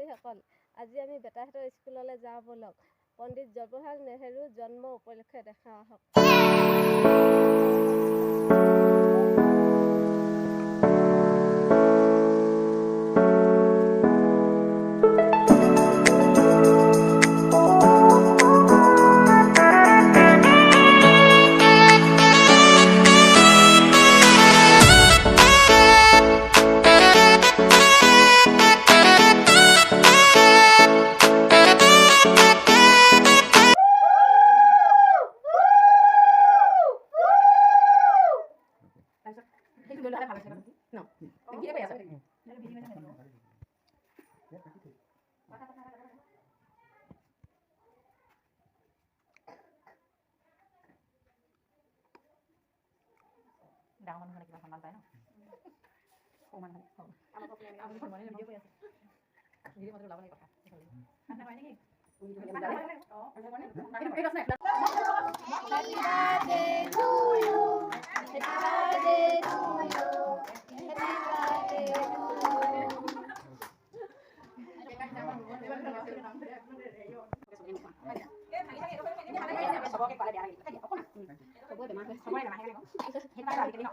সকল আজি আমি বেটাহঁতৰ স্কুললৈ যাওঁ বলক। পণ্ডিত জৱাহৰলাল নেহৰুৰ জন্ম উপলক্ষে দেখা আহক। ডাঙৰ মানুহ কিবা সন্মান পায় ন সৰু মানুহ আপুনি সন্মানে ভিডিঅ' কৰি আছে ভিডিঅ' মতে ওলাব লাগে কথা চবকে পালে বেয়া লাগে চবৰে বেমাৰ হয় চবৰে বেমাৰ হয় সেইটো আজিকালি ন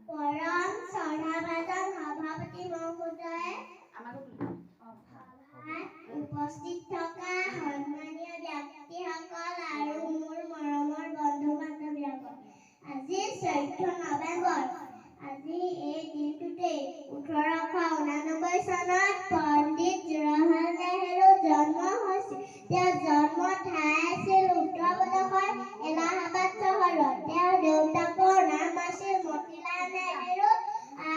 পৰম শ্ৰদ্ধাভাজন সভাপতি মহোদয়, উপস্থিত থকা সন্মানীয় ব্যক্তিসকল আৰু মোৰ মৰমৰ বন্ধু বান্ধৱীসকল, আজি 14 নৱেম্বৰ। আজি এই দিনটোতে 1889 চনত পণ্ডিত জৱাহৰলাল নেহৰুৰ জন্ম হৈছিল। তেওঁৰ জন্ম ঠাই আছিল উত্তৰ প্ৰদেশৰ এলাহাবাদ চহৰত। তেওঁৰ দেউতাকৰ নাম আছিল মতিলাল নেহৰু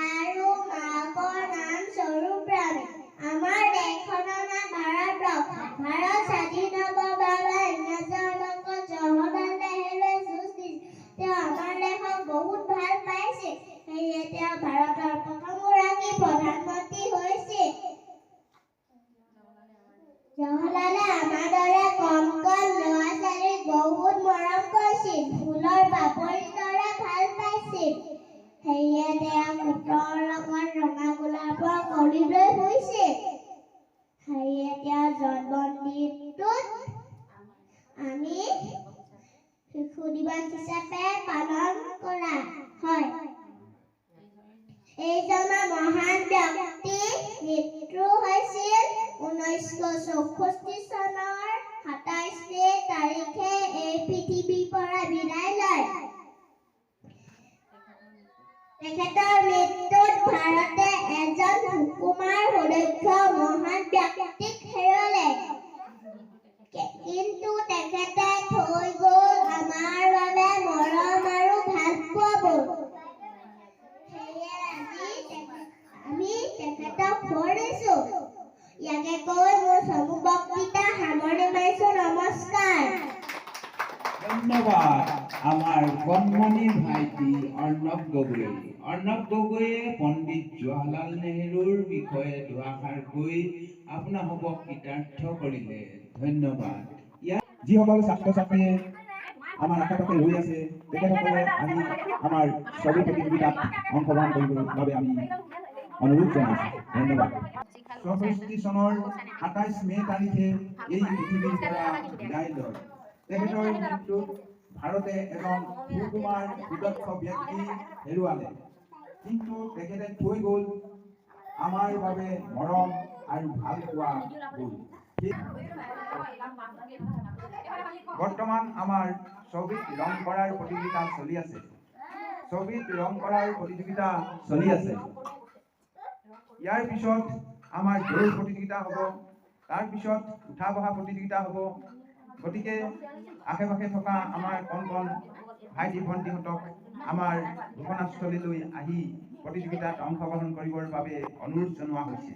আৰু মাকৰ নাম স্বৰূপৰাণী। আমাৰ দেশখনৰ নাম ভাৰতবৰ্ষ। ভাৰত স্বাধীন হ'বৰ বাবে ইংৰাজৰ লগত জৱাহৰলাল নেহৰুৱে যুঁজ দিছিল। তেওঁ আমাৰ দেশক বহুত ভাল পাইছিল। সেয়ে তেওঁ ভাৰতৰ প্ৰথমগৰাকী প্ৰধানমন্ত্ৰী হৈছিল। জৱাহৰলালে আমাৰ দৰে কণ কণ ল'ৰা ছোৱালীক বহুত মৰম কৰিছিল। ফুলৰ বাপৰিৰ দৰে ভাল পাইছিল। সেয়ে তেওঁ পুতৰ লগত ৰঙা গোলাপৰ কলি লৈ ফুৰিছিল। সেয়ে তেওঁৰ জন্মদিনটোত আমি শিশু দিৱস হিচাপে পালন কৰা হয়। এইজন মহান ব্যক্তিৰ মৃত্যু হৈছিল 1964 চনৰ 27 মে তাৰিখে এই পৃথিৱীৰ পৰা বিদায় লয়। তেখেতৰ মৃত্যুত ভাৰতে এজন সুকুমাৰ সুদক্ষ মহান ব্যক্তিক হেৰুৱালে। কিন্তু তেখেতে থৈ গ'ল আমাৰ বাবে মৰম আৰু ভালপোৱাবোৰ। সেয়ে আজি আমি তেখেতক সোঁৱৰিছো। ইয়াকে কৈ মোৰ চমু বক্তৃতা সামৰণি মাৰিছো। নমস্কাৰ। ধন্যবাদ আমাৰ কণমানি ভাইটি অৰ্ণৱ গগৈ। অৰ্ণৱ গগৈয়ে পণ্ডিত জৱাহৰলাল নেহৰুৰ বিষয়ে দুআষাৰ কৈ আপোনালোকক কৃতাৰ্থ কৰিলে। ধন্যবাদ। যিসকল ছাত্ৰ ছাত্ৰীয়ে আমাৰ আশে পাশে ৰৈ আছে তেখেতসকলে আজি আমাৰ ছবি প্ৰতিযোগিতাত অংশগ্ৰহণ কৰিবলৈ বাবে আমি অনুৰোধ জনাইছোঁ। ধন্যবাদ। 64 চনৰ 27 মে তাৰিখে এই পৃথিৱীৰ পৰা বিদায় লয়। তেখেতৰ মৃত্যুত ভাৰতে এজন সুকুমাৰ সুদক্ষ ব্যক্তি হেৰুৱালে। কিন্তু তেখেতে থৈ গ'ল আমাৰ বাবে মৰম আৰু ভাল পোৱাবোৰ। বৰ্তমান আমাৰ ছবিত ৰং কৰাৰ প্ৰতিযোগিতা চলি আছে। ইয়াৰ পিছত আমাৰ দৌৰ প্ৰতিযোগিতা হ'ব, তাৰ পিছত উঠা বহা প্ৰতিযোগিতা হ'ব। গতিকে আশে পাশে থকা আমাৰ কণ কণ ভাইটি ভণ্টিহঁতক আমাৰ ঘটনাস্থলীলৈ আহি প্ৰতিযোগিতাত অংশগ্ৰহণ কৰিবৰ বাবে অনুৰোধ জনোৱা হৈছে।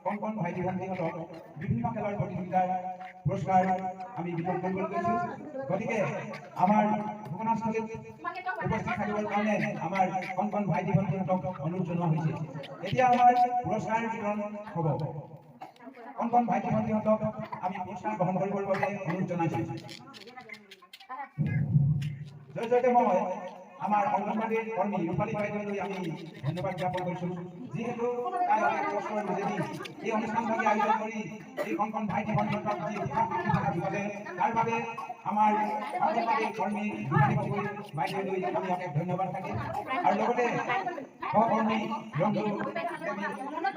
কণ কণ ভাইটি ভণ্টিহঁতক বিভিন্ন খেলৰ প্ৰতিযোগিতাৰ পুৰস্কাৰ আমি বিতৰণ কৰিবলৈ লৈছোঁ। গতিকে আমাৰ ঘোষণাস্থলীত উপস্থিত থাকিবৰ কাৰণে আমাৰ কণ কণ ভাইটি ভণ্টিহঁতক অনুৰোধ জনোৱা হৈছে। এতিয়া আমাৰ পুৰস্কাৰ বিতৰণ হ'ব। কণ কণ ভাইটি ভণ্টিহঁতক আমি পুৰস্কাৰ গ্ৰহণ কৰিবৰ বাবে অনুৰোধ জনাইছোঁ। জয়তে মই আমাৰ অংগনবাড়ীৰ কৰ্মী ৰূপালী বাইদেউলৈ আমি ধন্যবাদ জ্ঞাপন কৰিছোঁ। যিহেতু তাই অনেক কষ্টৰ মাজেদি এই অনুষ্ঠানভাগি আয়োজন কৰি এই কণ কণ ভাইটি ভণ্টিহঁতক যি উৎসাহ থকা দিবলে তাৰ বাবে আমাৰ অংগনবাড়ীৰ কৰ্মী ৰূপালী গগৈ বাইদেউলৈ আমি অশেষ ধন্যবাদ থাকিল। আৰু লগতে সহকৰ্মী ৰঞ্জু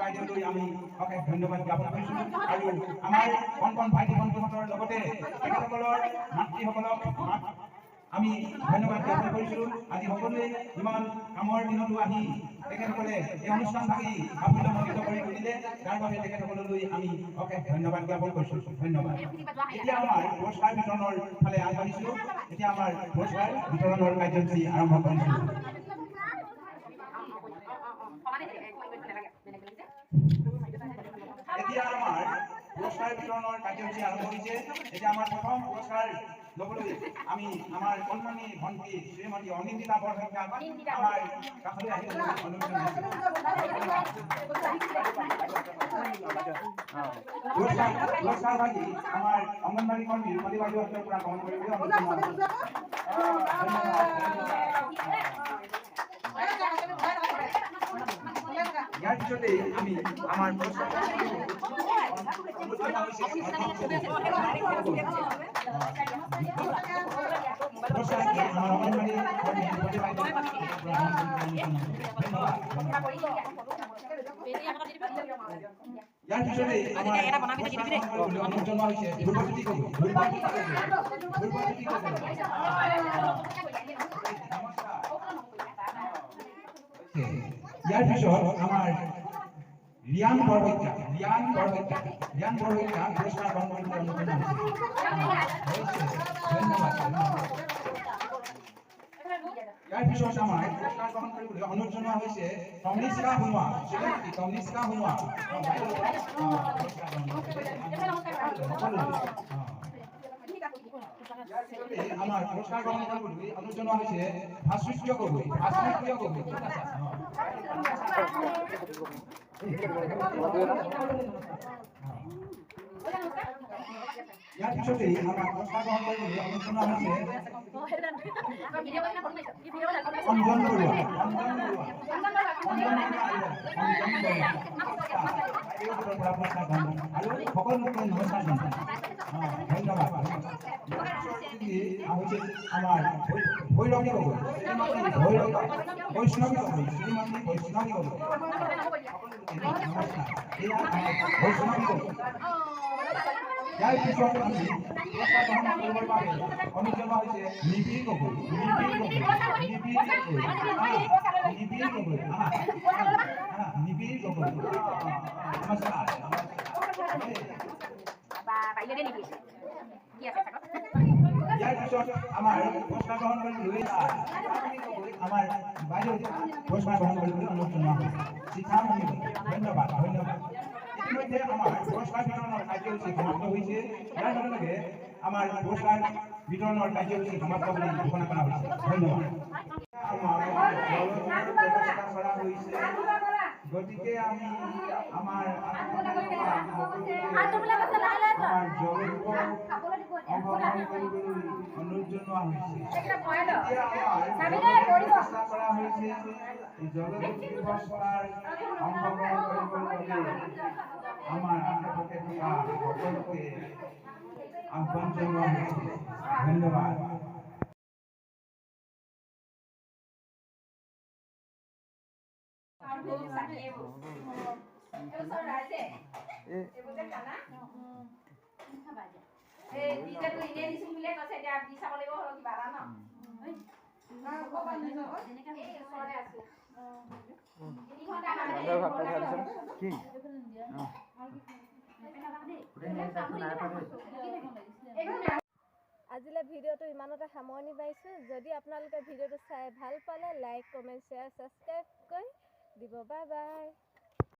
বাইদেউলৈ আমি অশেষ ধন্যবাদ জ্ঞাপন কৰিছোঁ। আৰু আমাৰ কণ কণ ভাইটি ভণ্টিহঁতৰ লগতে তেখেতসকলৰ মাতৃসকলক আমি ধন্যবাদ জ্ঞাপন কৰিছোঁ। আজি সকলোৱে ইমান কামৰ দিনতো আহি তেখেতসকলে এই অনুষ্ঠানভাগি সাফল্যমণ্ডিত কৰি তুলিলে তাৰ বাবে তেখেতসকললৈ আমি অশেষ ধন্যবাদ জ্ঞাপন কৰিছোঁ। ধন্যবাদ। এতিয়া আমাৰ পুৰস্কাৰ বিতৰণৰ ফালে আগবাঢ়িছোঁ। এতিয়া আমাৰ পুৰস্কাৰ বিতৰণৰ কাৰ্যসূচী আৰম্ভ কৰিছোঁ। এতিয়া আমাৰ পুৰস্কাৰ বিতৰণৰ কাৰ্যসূচী আৰম্ভ হৈছে। এতিয়া আমাৰ প্ৰথম পুৰস্কাৰ ল'বলৈ আমি আমাৰ কণমানি ভণ্টি শ্ৰীমতী অনিন্দিতা বৰশইকীয়াক আমাৰ কাষলৈ আহিবলৈ অনুৰোধ জনাইছোঁ। পুৰস্কাৰ ভাগি আমাৰ অংগনবাড়ী কৰ্মী ৰূপালী বাইদেউহঁতৰ পৰা গ্ৰহণ কৰিবলৈ অনুৰোধ জনাইছোঁ। ইয়াৰ পিছতে আমি আমাৰ অনুৰোধ জনোৱা হৈছে ধ্ৰুৱজ্যোতি গগৈ। ইয়াৰ পিছত আমাৰ ৰিয়ান বৰশইকীয়া পুৰস্কাৰ গ্ৰহণ কৰিবলৈ অনুৰোধ জনোৱা হৈছে। ধন্যবাদ। ইয়াৰ পিছত আমাৰ পুৰস্কাৰ গ্ৰহণ কৰিবলৈ অনুৰোধ জনোৱা হৈছে কমলিকা সোণোৱাল। আমাৰ পুৰস্কাৰ গ্ৰহণ কৰিবলৈ অনুৰোধ জনোৱা হৈছে ভাস্কৰ্য গগৈ। ইয়াৰ পিছতে আমাৰ পুৰস্কাৰ গ্ৰহণ কৰিবলৈ অনুৰোধ জনোৱা হৈছে অঞ্জন বৰুৱা। আৰু সকলোকে নমস্কাৰ জনাওঁ। ধন্যবাদ। আমাৰ ভৈৰৱী গগৈ, বৈষ্ণৱী গগৈ, শ্ৰীমতী বৈষ্ণৱী গগৈ। বৈষ্ণৱী গগৈ। ইয়াৰ পিছত আমি পুৰস্কাৰ গ্ৰহণ কৰিবৰ বাবে অনুৰোধ জনোৱা হৈছে নিবিড় গগৈ। নমস্কাৰ। ইয়াৰ পিছত আমাৰ পুৰস্কাৰ গ্ৰহণ কৰিবলৈ আমাৰ বাইদেউ পুৰস্কাৰ গ্ৰহণ কৰিবলৈ অনুৰোধ জনোৱা হৈছে শিখামণি। ধন্যবাদ। ইতিমধ্যে আমাৰ পুৰস্কাৰ বিতৰণৰ কাৰ্যসূচী সমাপ্ত হৈছে। ইয়াৰ লগে লগে আমাৰ পুৰস্কাৰ বিতৰণৰ কাৰ্যসূচী সমাপ্ত বুলি ঘোষণা কৰা হৈছে। ধন্যবাদ। গতিকে আমি আমাৰ অংশগ্ৰহণ কৰিবলৈ অনুৰোধ জনোৱা হৈছে। এতিয়া আমাৰ চেষ্টা কৰা হৈছে জলযোগ ব্যৱস্থাৰ অংশগ্ৰহণ কৰিবলৈ আমাৰ আশে-পাশে থকা সকলোকে আহ্বান জনোৱা হৈছে। ধন্যবাদ। আজিলৈ ভিডিঅ'টো ইমানতে সামৰণি মাৰিছোঁ। যদি আপোনালোকে ভিডিঅ'টো চাই ভাল পালে লাইক, কমেণ্ট, শ্বেয়াৰ, ছাবস্ক্ৰাইব কৰি দিব। Bye bye.